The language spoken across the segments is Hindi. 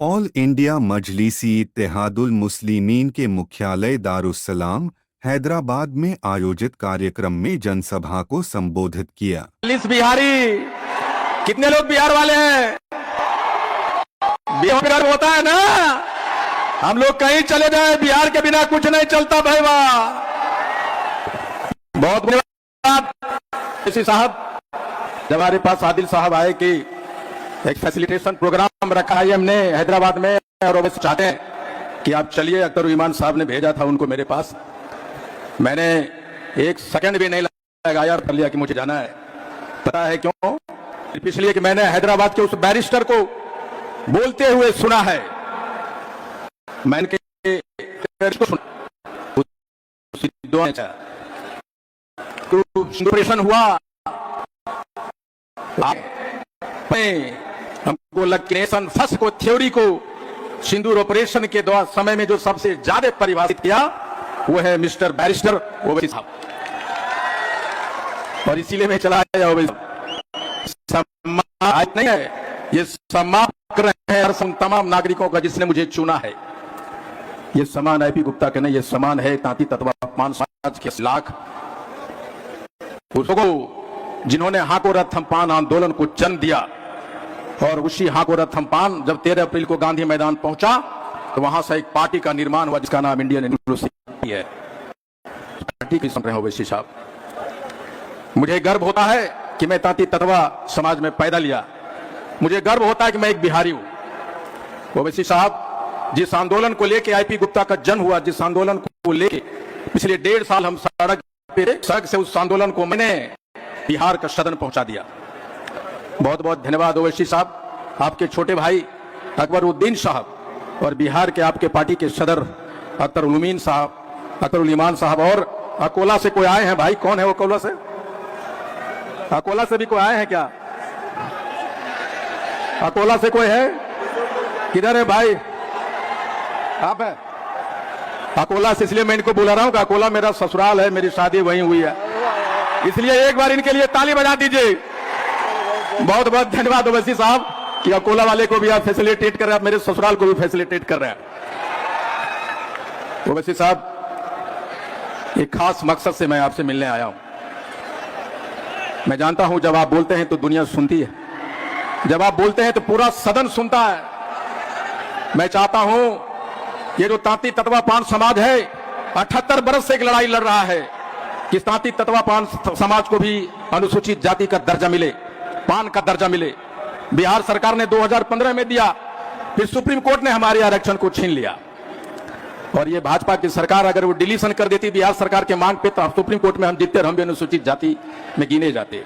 ऑल इंडिया मजलिसी इत्तेहादुल मुस्लिमीन के मुख्यालय दारुस्सलाम हैदराबाद में आयोजित कार्यक्रम में जनसभा को संबोधित किया। बिहारी, कितने लोग बिहार वाले हैं? बिहार गर्व होता है ना। हम लोग कहीं चले जाए, बिहार के बिना कुछ नहीं चलता भाई। वाह, बहुत धन्यवाद साहब। जब हमारे पास आदिल साहब आए कि एक फैसिलिटेशन प्रोग्राम रखा है हमने हैदराबाद में, और वो चाहते हैं कि आप चलिए। अख्तर ईमान साहब ने भेजा था उनको मेरे पास। मैंने एक सेकंड भी नहीं लगाया, कर लिया कि मुझे जाना है। पता है क्यों? इसलिए कि मैंने हैदराबाद के उस बैरिस्टर को बोलते हुए सुना है। मैंने ऑपरेशन हुआ, हमको नेशन फर्स्ट को थ्योरी को सिंदूर ऑपरेशन के दौरान समय में जो सबसे ज्यादा परिभाषित किया वो है मिस्टर बैरिस्टर ओवैसी साहब। और इसीलिए मैं चला आया ओवैसी सम्मान नहीं है, ये सम्मान कर रहे हैं उन तमाम नागरिकों का जिसने मुझे चुना है। ये सम्मान आईपी गुप्ता का नहीं, ये सम्मान है तांती तत्वा समाज के लाख उसको जिन्होंने हाको रथमपान आंदोलन को जन्म दिया। और उसी हाको रथमपान जब 13 अप्रैल को गांधी मैदान पहुंचा तो वहां से एक पार्टी का निर्माण हुआ जिसका नाम इंडियन यूनिवर्सिटी है। पार्टी की सुन रहे हो ओवैसी साहब। मुझे गर्व होता है कि मैं तांती तत्वा समाज में पैदा लिया। मुझे गर्व होता है कि मैं एक बिहारी हूं। ओवैसी साहब, जिस आंदोलन को लेके आईपी गुप्ता का जन्म हुआ, जिस आंदोलन को लेके पिछले 1.5 साल हम सड़क से उस आंदोलन को मैंने बिहार का सदन पहुंचा दिया। बहुत बहुत धन्यवाद ओवैसी साहब। आपके छोटे भाई अकबरुद्दीन साहब और बिहार के आपके पार्टी के सदर अख्तर ईमान साहब, और अकोला से कोई आए हैं भाई? कौन है वो अकोला से? अकोला से भी कोई आए हैं क्या? अकोला से कोई है? किधर है भाई? आप है अकोला से? इसलिए मैं इनको बुला रहा हूं कि अकोला मेरा ससुराल है, मेरी शादी वहीं हुई है, इसलिए एक बार इनके लिए ताली बजा दीजिए। बहुत बहुत धन्यवाद ओवैसी साहब कि अकोला वाले को भी आप फैसिलिटेट कर रहे हैं, आप मेरे ससुराल को भी फैसिलिटेट कर रहे हैं। ओवैसी साहब, एक खास मकसद से मैं आपसे मिलने आया हूं। मैं जानता हूं जब आप बोलते हैं तो दुनिया सुनती है, जब आप बोलते हैं तो पूरा सदन सुनता है। मैं चाहता हूं ये जो तांती तत्वा पान समाज है 78 बरस से एक लड़ाई लड़ रहा है कि तांती तत्वा पान समाज को भी अनुसूचित जाति का दर्जा मिले, पान का दर्जा मिले। बिहार सरकार ने 2015 में दिया, फिर सुप्रीम कोर्ट ने हमारे आरक्षण को छीन लिया। और ये भाजपा की सरकार अगर वो डिलीशन कर देती बिहार सरकार के मांग पे तो सुप्रीम कोर्ट में हम जीतते और हम भी अनुसूचित जाति में गिने जाते।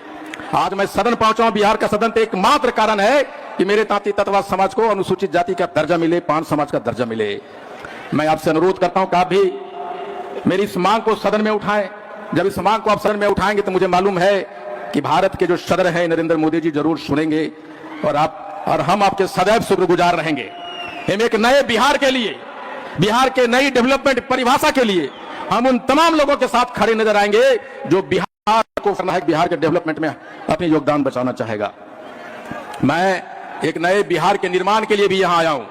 आज मैं सदन पहुंचा हूं, बिहार का सदन, तो एकमात्र कारण है कि मेरे तांती तत्वा समाज को अनुसूचित जाति का दर्जा मिले, पान समाज का दर्जा मिले। मैं आपसे अनुरोध करता हूं कि आप भी मेरी इस मांग को सदन में उठाएं। जब इस मांग को आप सदन में उठाएंगे तो मुझे मालूम है कि भारत के जो सदर हैं नरेंद्र मोदी जी जरूर सुनेंगे और हम आपके सदैव शुक्रगुजार रहेंगे। हम एक नए बिहार के लिए, बिहार के नई डेवलपमेंट परिभाषा के लिए हम उन तमाम लोगों के साथ खड़े नजर आएंगे जो बिहार को करना है, बिहार के डेवलपमेंट में अपनी योगदान बचाना चाहेगा। मैं एक नए बिहार के निर्माण के लिए भी यहां आया हूं।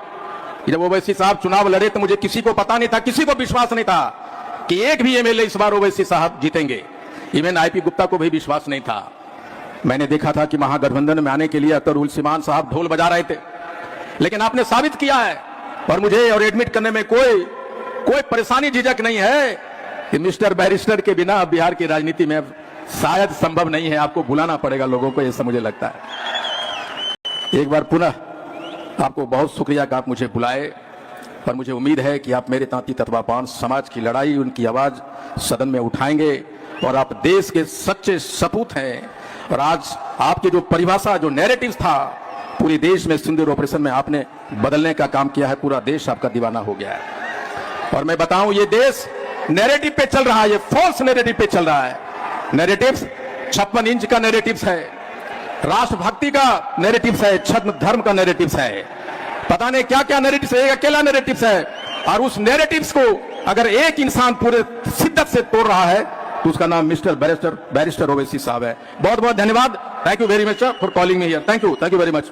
जब ओवैसी साहब चुनाव लड़े तो मुझे किसी को पता नहीं था, किसी को विश्वास नहीं था कि एक भी एमएलए इस बार ओवैसी साहब जीतेंगे। इवन आईपी गुप्ता को भी विश्वास नहीं था। मैंने देखा था कि महागठबंधन में आने के लिए अख्तर ईमान साहब ढोल बजा रहे थे, लेकिन आपने साबित किया है और मुझे और एडमिट करने में कोई परेशानी झिझक नहीं है कि मिस्टर बैरिस्टर के बिना बिहार की राजनीति में शायद संभव नहीं है। आपको बुलाना पड़ेगा लोगों को, ऐसा मुझे लगता है। एक बार पुनः आपको बहुत शुक्रिया कि आप मुझे बुलाए, और मुझे उम्मीद है कि आप मेरे तांती तत्वा पान समाज की लड़ाई, उनकी आवाज सदन में उठाएंगे और आप देश के सच्चे सपूत हैं। और आज आपकी जो परिभाषा, जो नैरेटिव था पूरे देश में सिंदूर ऑपरेशन में आपने बदलने का काम किया है। पूरा देश आपका दीवाना हो गया है। और मैं बताऊं, ये देश नैरेटिव पे चल रहा है, ये फॉल्स नैरेटिव पे चल रहा है। नैरेटिव्स 56 इंच का नैरेटिव्स है, राष्ट्रभक्ति का नैरेटिव्स है, छद्म धर्म का नैरेटिव्स है, पता नहीं क्या क्या नैरेटिव्स है, अकेला नैरेटिव्स है। और उस नैरेटिव्स को अगर एक इंसान पूरे शिद्दत से तोड़ रहा है तो उसका नाम मिस्टर बैरिस्टर ओवैसी साहब है। बहुत बहुत धन्यवाद। Thank you very much for calling me here. Thank you very much.